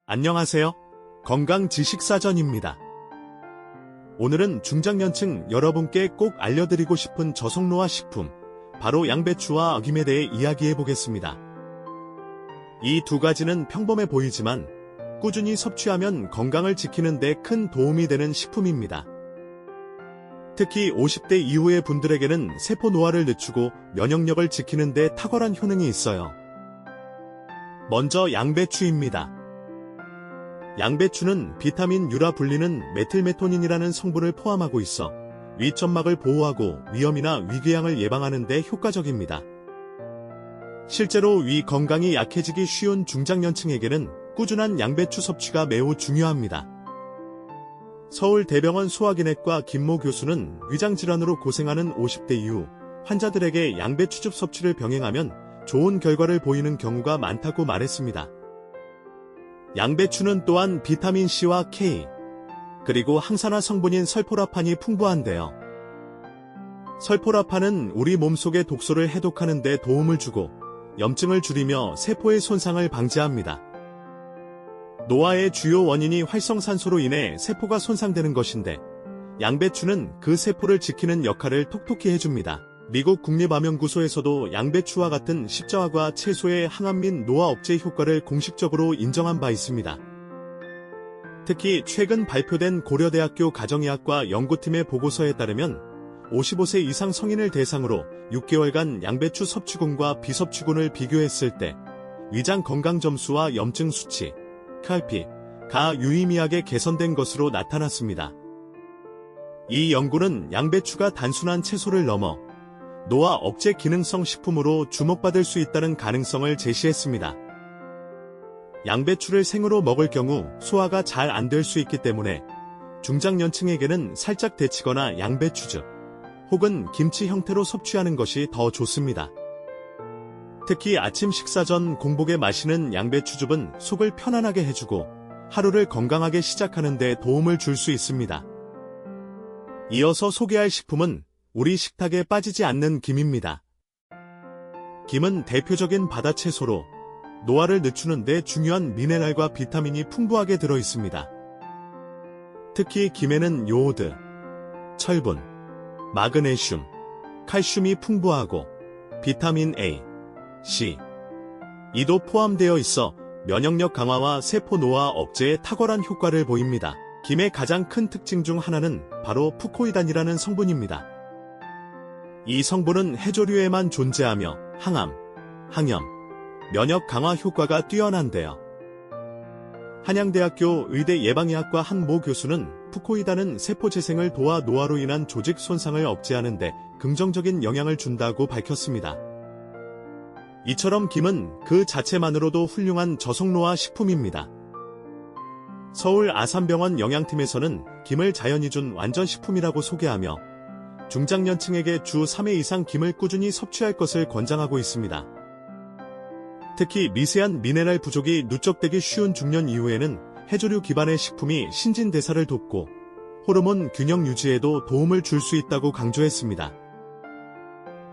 안녕하세요. 건강지식사전입니다. 오늘은 중장년층 여러분께 꼭 알려드리고 싶은 저속노화 식품, 바로 양배추와 김에 대해 이야기해보겠습니다. 이 두 가지는 평범해 보이지만 꾸준히 섭취하면 건강을 지키는 데 큰 도움이 되는 식품입니다. 특히 50대 이후의 분들에게는 세포 노화를 늦추고 면역력을 지키는 데 탁월한 효능이 있어요. 먼저 양배추입니다. 양배추는 비타민 U라 불리는 메틸메토닌이라는 성분을 포함하고 있어 위점막을 보호하고 위염이나 위궤양을 예방하는 데 효과적입니다. 실제로 위 건강이 약해지기 쉬운 중장년층에게는 꾸준한 양배추 섭취가 매우 중요합니다. 서울대병원 소화기내과 김모 교수는 위장질환으로 고생하는 50대 이후 환자들에게 양배추즙 섭취를 병행하면 좋은 결과를 보이는 경우가 많다고 말했습니다. 양배추는 또한 비타민C와 K, 그리고 항산화 성분인 설포라판이 풍부한데요. 설포라판은 우리 몸속의 독소를 해독하는 데 도움을 주고 염증을 줄이며 세포의 손상을 방지합니다. 노화의 주요 원인이 활성산소로 인해 세포가 손상되는 것인데 양배추는 그 세포를 지키는 역할을 톡톡히 해줍니다. 미국 국립암연구소에서도 양배추와 같은 십자화과 채소의 항암 및 노화 억제 효과를 공식적으로 인정한 바 있습니다. 특히 최근 발표된 고려대학교 가정의학과 연구팀의 보고서에 따르면 55세 이상 성인을 대상으로 6개월간 양배추 섭취군과 비섭취군을 비교했을 때 위장 건강 점수와 염증 수치, KRP가 유의미하게 개선된 것으로 나타났습니다. 이 연구는 양배추가 단순한 채소를 넘어 노화 억제 기능성 식품으로 주목받을 수 있다는 가능성을 제시했습니다. 양배추를 생으로 먹을 경우 소화가 잘 안 될 수 있기 때문에 중장년층에게는 살짝 데치거나 양배추즙 혹은 김치 형태로 섭취하는 것이 더 좋습니다. 특히 아침 식사 전 공복에 마시는 양배추즙은 속을 편안하게 해주고 하루를 건강하게 시작하는 데 도움을 줄 수 있습니다. 이어서 소개할 식품은 우리 식탁에 빠지지 않는 김입니다. 김은 대표적인 바다 채소로 노화를 늦추는 데 중요한 미네랄과 비타민이 풍부하게 들어 있습니다. 특히 김에는 요오드, 철분, 마그네슘, 칼슘이 풍부하고 비타민 A, C, E도 포함되어 있어 면역력 강화와 세포 노화 억제에 탁월한 효과를 보입니다. 김의 가장 큰 특징 중 하나는 바로 푸코이단이라는 성분입니다. 이 성분은 해조류에만 존재하며 항암, 항염, 면역 강화 효과가 뛰어난데요. 한양대학교 의대 예방의학과 한 모 교수는 푸코이단은 세포 재생을 도와 노화로 인한 조직 손상을 억제하는 데 긍정적인 영향을 준다고 밝혔습니다. 이처럼 김은 그 자체만으로도 훌륭한 저속노화 식품입니다. 서울 아산병원 영양팀에서는 김을 자연이 준 완전식품이라고 소개하며 중장년층에게 주 3회 이상 김을 꾸준히 섭취할 것을 권장하고 있습니다. 특히 미세한 미네랄 부족이 누적되기 쉬운 중년 이후에는 해조류 기반의 식품이 신진대사를 돕고 호르몬 균형 유지에도 도움을 줄 수 있다고 강조했습니다.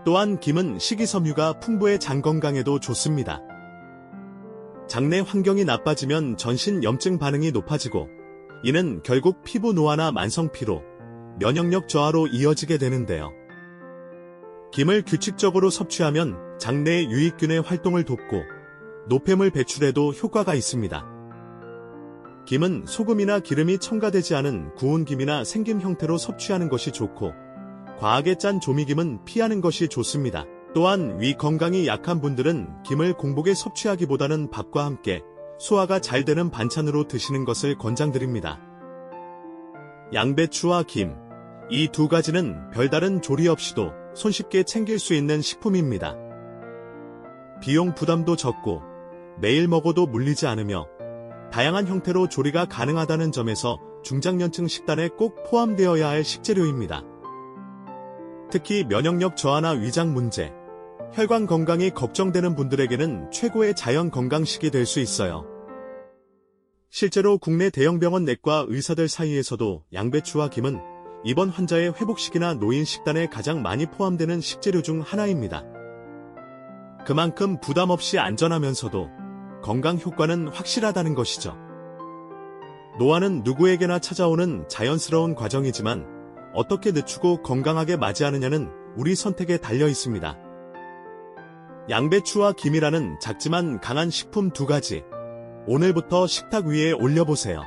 또한 김은 식이섬유가 풍부해 장 건강에도 좋습니다. 장내 환경이 나빠지면 전신 염증 반응이 높아지고 이는 결국 피부 노화나 만성 피로, 면역력 저하로 이어지게 되는데요. 김을 규칙적으로 섭취하면 장내의 유익균의 활동을 돕고 노폐물 배출에도 효과가 있습니다. 김은 소금이나 기름이 첨가되지 않은 구운 김이나 생김 형태로 섭취하는 것이 좋고 과하게 짠 조미김은 피하는 것이 좋습니다. 또한 위 건강이 약한 분들은 김을 공복에 섭취하기보다는 밥과 함께 소화가 잘 되는 반찬으로 드시는 것을 권장드립니다. 양배추와 김, 이 두 가지는 별다른 조리 없이도 손쉽게 챙길 수 있는 식품입니다. 비용 부담도 적고 매일 먹어도 물리지 않으며 다양한 형태로 조리가 가능하다는 점에서 중장년층 식단에 꼭 포함되어야 할 식재료입니다. 특히 면역력 저하나 위장 문제, 혈관 건강이 걱정되는 분들에게는 최고의 자연 건강식이 될 수 있어요. 실제로 국내 대형 병원 내과 의사들 사이에서도 양배추와 김은 입원 환자의 회복식이나 노인 식단에 가장 많이 포함되는 식재료 중 하나입니다. 그만큼 부담 없이 안전하면서도 건강 효과는 확실하다는 것이죠. 노화는 누구에게나 찾아오는 자연스러운 과정이지만 어떻게 늦추고 건강하게 맞이하느냐는 우리 선택에 달려 있습니다. 양배추와 김이라는 작지만 강한 식품 2가지. 오늘부터 식탁 위에 올려보세요.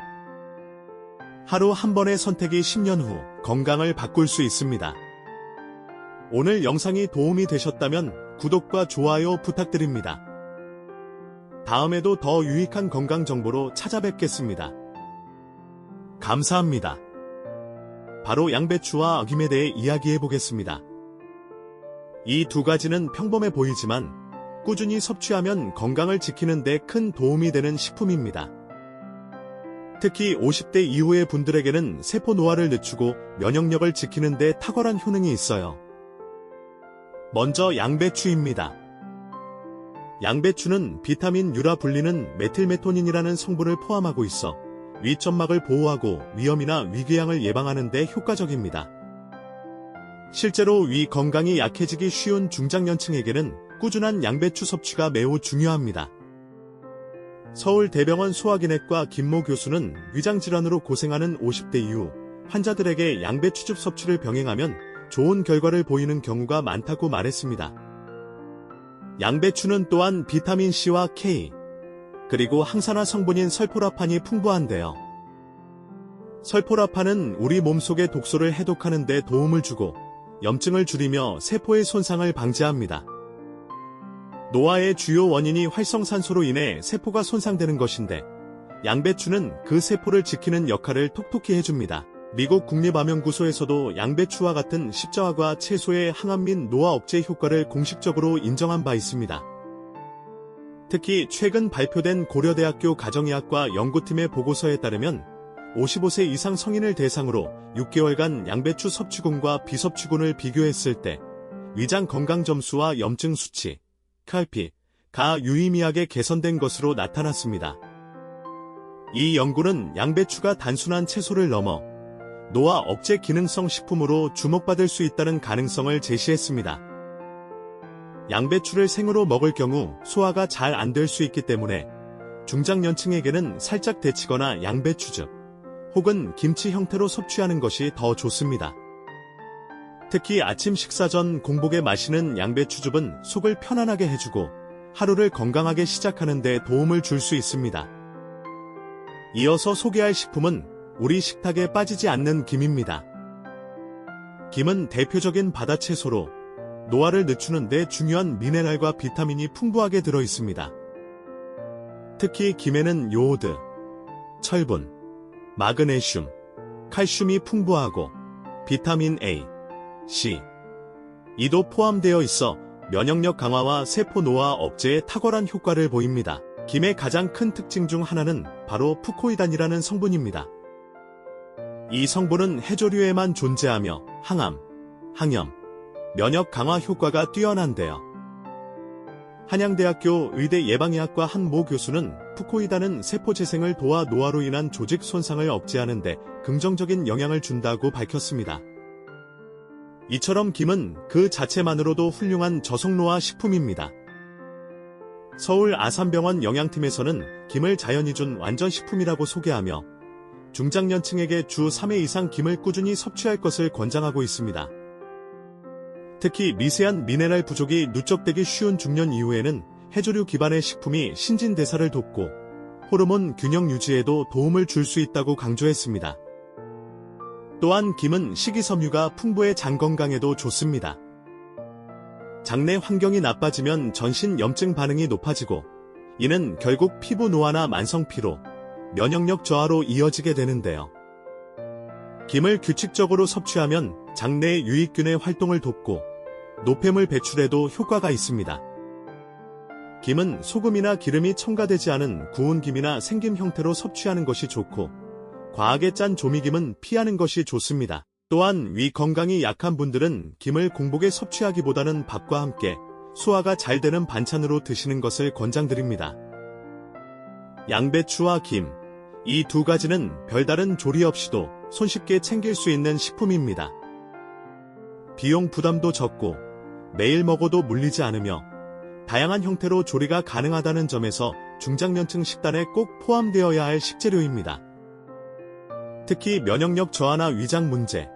하루 한 번의 선택이 10년 후 건강을 바꿀 수 있습니다. 오늘 영상이 도움이 되셨다면 구독과 좋아요 부탁드립니다. 다음에도 더 유익한 건강 정보로 찾아뵙겠습니다. 감사합니다. 바로 양배추와 김에 대해 이야기해 보겠습니다. 이 2가지는 평범해 보이지만 꾸준히 섭취하면 건강을 지키는 데 큰 도움이 되는 식품입니다. 특히 50대 이후의 분들에게는 세포 노화를 늦추고 면역력을 지키는 데 탁월한 효능이 있어요. 먼저 양배추입니다. 양배추는 비타민 U라 불리는 메틸메토닌이라는 성분을 포함하고 있어 위점막을 보호하고 위염이나 위궤양을 예방하는 데 효과적입니다. 실제로 위 건강이 약해지기 쉬운 중장년층에게는 꾸준한 양배추 섭취가 매우 중요합니다. 서울대병원 소화기내과 김모 교수는 위장질환으로 고생하는 50대 이후 환자들에게 양배추즙 섭취를 병행하면 좋은 결과를 보이는 경우가 많다고 말했습니다. 양배추는 또한 비타민C와 K, 그리고 항산화 성분인 설포라판이 풍부한데요. 설포라판은 우리 몸속의 독소를 해독하는 데 도움을 주고 염증을 줄이며 세포의 손상을 방지합니다. 노화의 주요 원인이 활성산소로 인해 세포가 손상되는 것인데 양배추는 그 세포를 지키는 역할을 톡톡히 해줍니다. 미국 국립암연구소에서도 양배추와 같은 십자화과 채소의 항암 및 노화 억제 효과를 공식적으로 인정한 바 있습니다. 특히 최근 발표된 고려대학교 가정의학과 연구팀의 보고서에 따르면 55세 이상 성인을 대상으로 6개월간 양배추 섭취군과 비섭취군을 비교했을 때 위장 건강 점수와 염증 수치, 가 유의미하게 개선된 것으로 나타났습니다. 이 연구는 양배추가 단순한 채소를 넘어 노화 억제 기능성 식품으로 주목받을 수 있다는 가능성을 제시했습니다. 양배추를 생으로 먹을 경우 소화가 잘 안 될 수 있기 때문에 중장년층에게는 살짝 데치거나 양배추즙 혹은 김치 형태로 섭취하는 것이 더 좋습니다. 특히 아침 식사 전 공복에 마시는 양배추즙은 속을 편안하게 해주고 하루를 건강하게 시작하는 데 도움을 줄 수 있습니다. 이어서 소개할 식품은 우리 식탁에 빠지지 않는 김입니다. 김은 대표적인 바다 채소로 노화를 늦추는 데 중요한 미네랄과 비타민이 풍부하게 들어 있습니다. 특히 김에는 요오드, 철분, 마그네슘, 칼슘이 풍부하고 비타민 A, C, E도 포함되어 있어 면역력 강화와 세포 노화 억제에 탁월한 효과를 보입니다. 김의 가장 큰 특징 중 하나는 바로 푸코이단이라는 성분입니다. 이 성분은 해조류에만 존재하며 항암, 항염, 면역 강화 효과가 뛰어난데요. 한양대학교 의대 예방의학과 한 모 교수는 푸코이단은 세포 재생을 도와 노화로 인한 조직 손상을 억제하는 데 긍정적인 영향을 준다고 밝혔습니다. 이처럼 김은 그 자체만으로도 훌륭한 저속노화 식품입니다. 서울 아산병원 영양팀에서는 김을 자연이 준 완전식품이라고 소개하며 중장년층에게 주 3회 이상 김을 꾸준히 섭취할 것을 권장하고 있습니다. 특히 미세한 미네랄 부족이 누적되기 쉬운 중년 이후에는 해조류 기반의 식품이 신진대사를 돕고 호르몬 균형 유지에도 도움을 줄 수 있다고 강조했습니다. 또한 김은 식이섬유가 풍부해 장 건강에도 좋습니다. 장내 환경이 나빠지면 전신 염증 반응이 높아지고 이는 결국 피부 노화나 만성 피로, 면역력 저하로 이어지게 되는데요. 김을 규칙적으로 섭취하면 장내의 유익균의 활동을 돕고 노폐물 배출에도 효과가 있습니다. 김은 소금이나 기름이 첨가되지 않은 구운 김이나 생김 형태로 섭취하는 것이 좋고 과하게 짠 조미김은 피하는 것이 좋습니다. 또한 위 건강이 약한 분들은 김을 공복에 섭취하기보다는 밥과 함께 소화가 잘 되는 반찬으로 드시는 것을 권장드립니다. 양배추와 김, 이 2가지는 별다른 조리 없이도 손쉽게 챙길 수 있는 식품입니다. 비용 부담도 적고 매일 먹어도 물리지 않으며 다양한 형태로 조리가 가능하다는 점에서 중장년층 식단에 꼭 포함되어야 할 식재료입니다. 특히 면역력 저하나 위장 문제,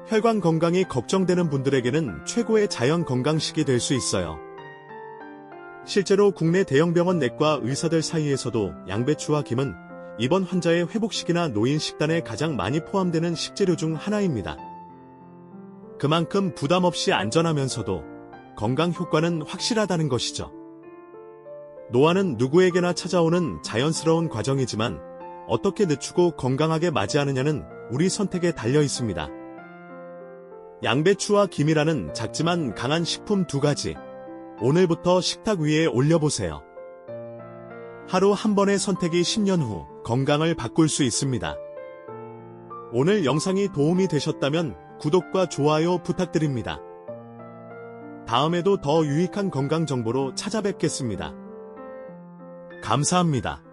혈관 건강이 걱정되는 분들에게는 최고의 자연 건강식이 될 수 있어요. 실제로 국내 대형 병원 내과 의사들 사이에서도 양배추와 김은 입원 환자의 회복식이나 노인 식단에 가장 많이 포함되는 식재료 중 하나입니다. 그만큼 부담 없이 안전하면서도 건강 효과는 확실하다는 것이죠. 노화는 누구에게나 찾아오는 자연스러운 과정이지만 어떻게 늦추고 건강하게 맞이하느냐는 우리 선택에 달려 있습니다. 양배추와 김이라는 작지만 강한 식품 2가지. 오늘부터 식탁 위에 올려보세요. 하루 한 번의 선택이 10년 후 건강을 바꿀 수 있습니다. 오늘 영상이 도움이 되셨다면 구독과 좋아요 부탁드립니다. 다음에도 더 유익한 건강 정보로 찾아뵙겠습니다. 감사합니다.